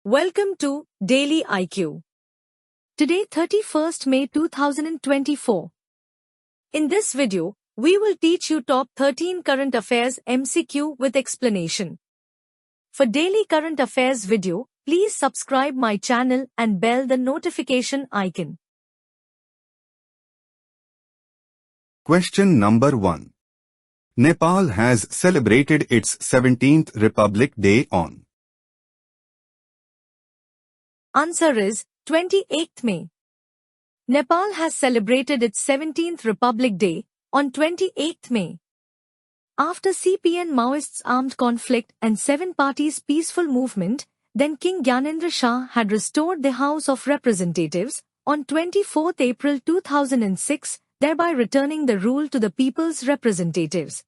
Welcome to Daily IQ. Today 31st May 2024. In this video, we will teach you top 13 current affairs MCQ with explanation. For daily current affairs video, please subscribe my channel and bell the notification icon. Question number 1. Nepal has celebrated its 17th Republic Day on. Answer is 28th May. Nepal has celebrated its 17th Republic Day on 28th May. After CPN Maoists' armed conflict and 7 parties' peaceful movement, then King Gyanendra Shah had restored the House of Representatives on 24th April 2006, thereby returning the rule to the people's representatives.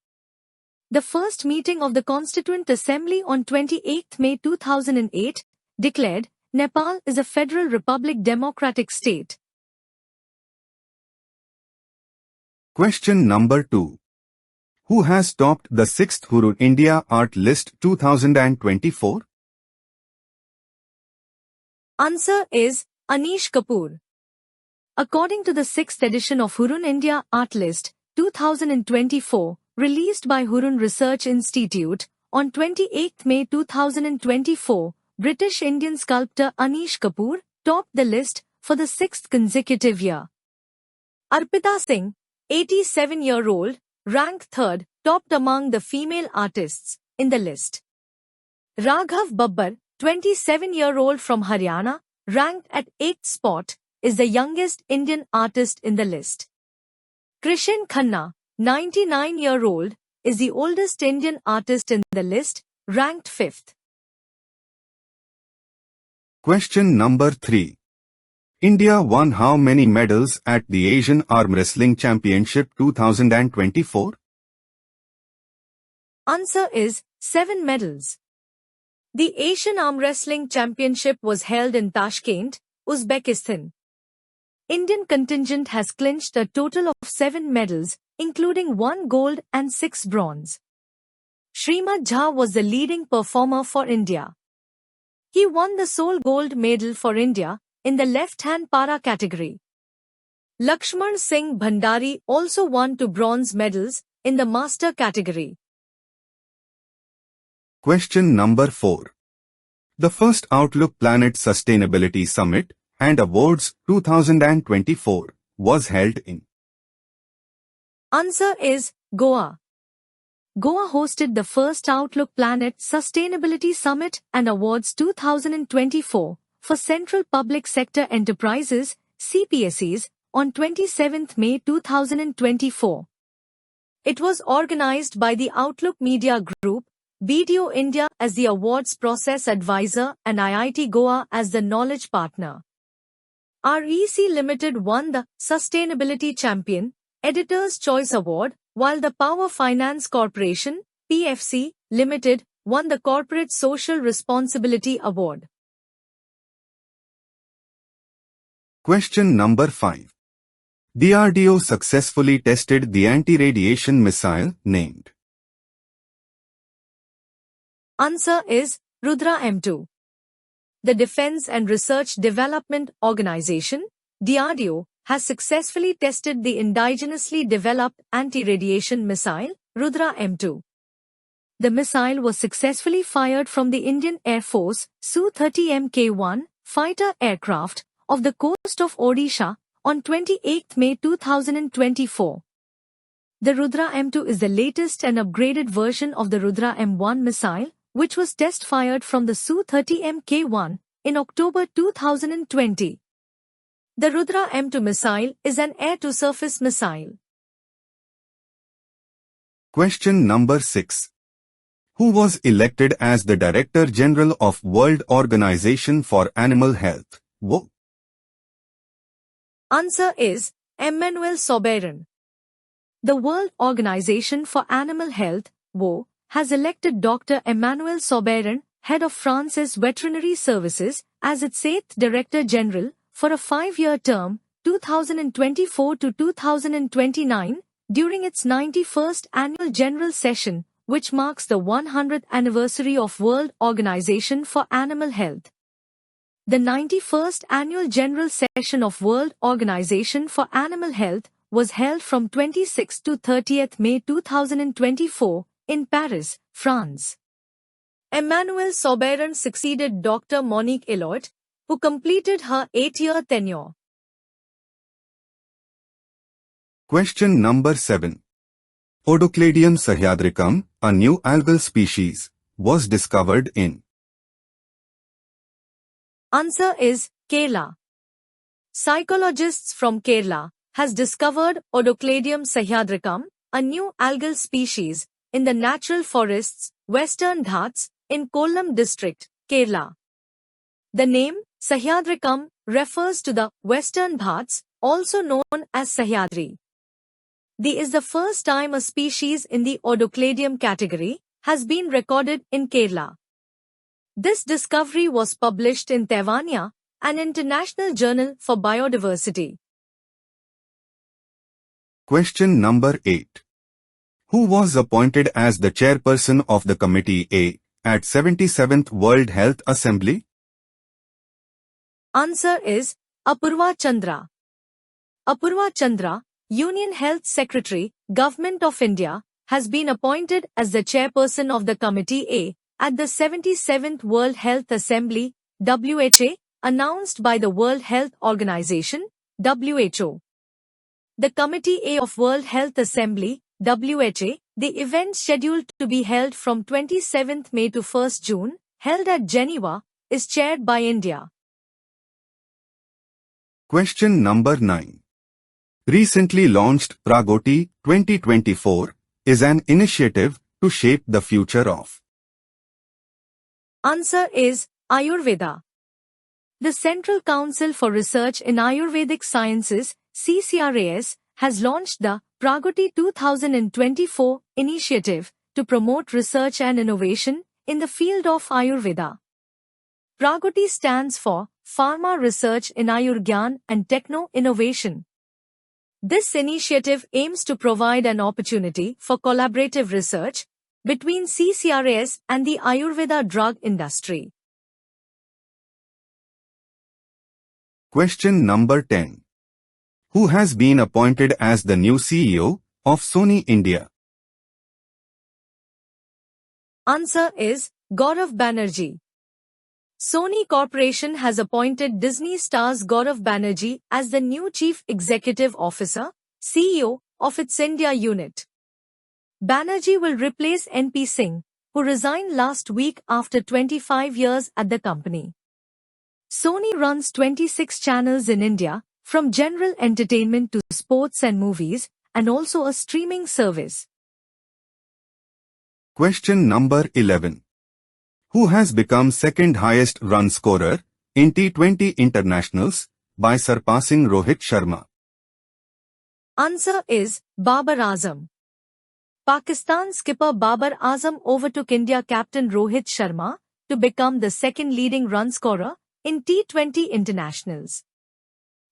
The first meeting of the Constituent Assembly on 28th May 2008 declared Nepal is a Federal Republic democratic state. Question number 2. Who has topped the 6th Hurun India Art List 2024? Answer is Anish Kapoor. According to the 6th edition of Hurun India Art List 2024, released by Hurun Research Institute on 28th May 2024, British Indian sculptor Anish Kapoor topped the list for the 6th consecutive year. Arpita Singh, 87-year-old, ranked 3rd, topped among the female artists in the list. Raghav Babbar, 27-year-old from Haryana, ranked at 8th spot, is the youngest Indian artist in the list. Krishan Khanna, 99-year-old, is the oldest Indian artist in the list, ranked 5th. Question number 3. India won how many medals at the Asian Arm Wrestling Championship 2024? Answer is 7 medals. The Asian Arm Wrestling Championship was held in Tashkent, Uzbekistan. Indian contingent has clinched a total of 7 medals, including 1 gold and 6 bronze. Srimad Jha was the leading performer for India. He won the sole gold medal for India in the left-hand para category. Lakshman Singh Bhandari also won 2 bronze medals in the master category. Question number 4. The first Outlook Planet Sustainability Summit and Awards 2024 was held in. Answer is Goa. Goa hosted the first Outlook Planet Sustainability Summit and Awards 2024 for Central Public Sector Enterprises (CPSEs) on 27th May 2024. It was organized by the Outlook Media Group, BDO India as the awards process advisor and IIT Goa as the knowledge partner. REC Limited won the Sustainability Champion Editor's Choice Award, while the Power Finance Corporation, PFC, Limited, won the Corporate Social Responsibility Award. Question number 5. DRDO successfully tested the anti-radiation missile named. Answer is Rudra M2. The Defense and Research Development Organization, DRDO, has successfully tested the indigenously developed anti-radiation missile, Rudra M2. The missile was successfully fired from the Indian Air Force Su-30 Mk-1 fighter aircraft off the coast of Odisha on 28th May 2024. The Rudra M2 is the latest and upgraded version of the Rudra M1 missile, which was test-fired from the Su-30 Mk-1 in October 2020. The Rudra M2 missile is an air-to-surface missile. Question number 6. Who was elected as the Director General of World Organization for Animal Health, WHO? Answer is Emmanuel Soberan. The World Organization for Animal Health, WHO, has elected Dr. Emmanuel Soberan, head of France's Veterinary Services, as its 8th Director General for a 5-year term, 2024 to 2029, during its 91st annual general session, which marks the 100th anniversary of World Organization for Animal Health. The 91st Annual General Session of World Organization for Animal Health was held from 26 to 30th May 2024 in Paris, France. Emmanuelle Sauberon succeeded Dr. Monique Eloit, who completed her 8-year tenure. Question number 7. Odocladium sahyadricum, a new algal species, was discovered in. Answer is Kerala. Psychologists from Kerala has discovered Odocladium sahyadricum, a new algal species, in the natural forests, Western Ghats, in Kollam district, Kerala. The name Sahyadricum refers to the Western Ghats, also known as Sahyadri. This is the first time a species in the Odocladium category has been recorded in Kerala. This discovery was published in Tevania, an international journal for biodiversity. Question number 8. Who was appointed as the chairperson of the Committee A at 77th World Health Assembly? Answer is Apurva Chandra. Apurva Chandra, Union Health Secretary, Government of India, has been appointed as the chairperson of the Committee A at the 77th World Health Assembly, WHA, announced by the World Health Organization, WHO. The Committee A of World Health Assembly, WHA, the event scheduled to be held from 27th May to 1st June, held at Geneva, is chaired by India. Question number 9. Recently launched Pragoti 2024 is an initiative to shape the future of. Answer is Ayurveda. The Central Council for Research in Ayurvedic Sciences, CCRAS, has launched the Pragoti 2024 initiative to promote research and innovation in the field of Ayurveda. Pragoti stands for Pharma Research in Ayurgyan and Techno Innovation. This initiative aims to provide an opportunity for collaborative research between CCRAS and the Ayurveda drug industry. Question number 10. Who has been appointed as the new CEO of Sony India? Answer is Gaurav Banerjee. Sony Corporation has appointed Disney stars Gaurav Banerjee as the new Chief Executive Officer, CEO, of its India unit. Banerjee will replace N.P. Singh, who resigned last week after 25 years at the company. Sony runs 26 channels in India, from general entertainment to sports and movies, and also a streaming service. Question number 11. Who has become second highest run scorer in T20 internationals by surpassing Rohit Sharma? Answer is Babar Azam. Pakistan skipper Babar Azam overtook India captain Rohit Sharma to become the second leading run scorer in T20 internationals.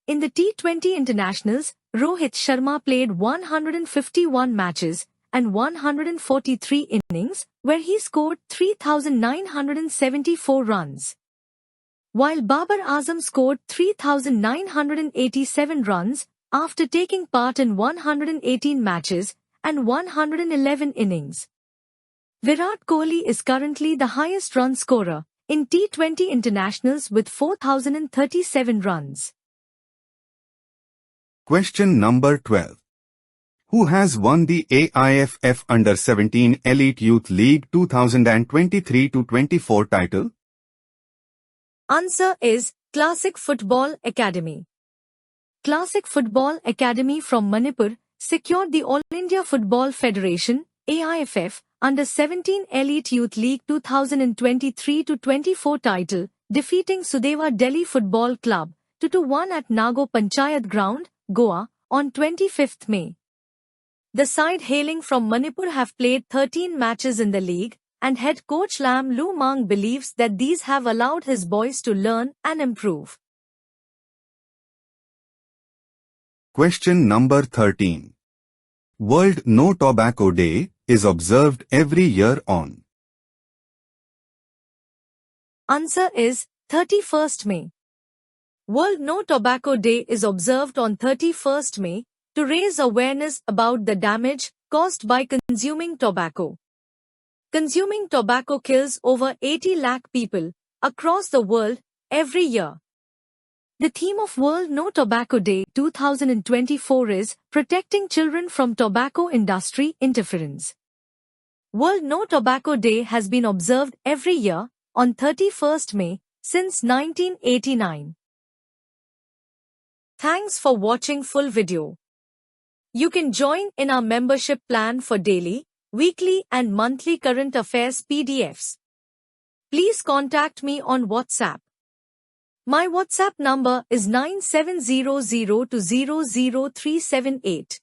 In the T20 internationals, Rohit Sharma played 151 matches and 143 innings, where he scored 3,974 runs. While Babar Azam scored 3,987 runs after taking part in 118 matches and 111 innings. Virat Kohli is currently the highest run scorer in T20 internationals with 4,037 runs. Question number 12. Who has won the AIFF Under-17 Elite Youth League 2023-24 title? Answer is Classic Football Academy. Classic Football Academy from Manipur secured the All India Football Federation AIFF Under-17 Elite Youth League 2023-24 title, defeating Sudeva Delhi Football Club 2-1 at Nago Panchayat Ground, Goa, on 25th May. The side hailing from Manipur have played 13 matches in the league, and head coach Lam Lu Mang believes that these have allowed his boys to learn and improve. Question number 13. World No Tobacco Day is observed every year on. Answer is 31st May. World No Tobacco Day is observed on 31st May to raise awareness about the damage caused by consuming tobacco. Consuming tobacco kills over 80 lakh people across the world every year. The theme of World No Tobacco Day 2024 is Protecting Children from Tobacco Industry Interference. World No Tobacco Day has been observed every year on 31st May since 1989. Thanks for watching full video. You can join in our membership plan for daily, weekly and monthly current affairs PDFs. Please contact me on WhatsApp. My WhatsApp number is 9700200378.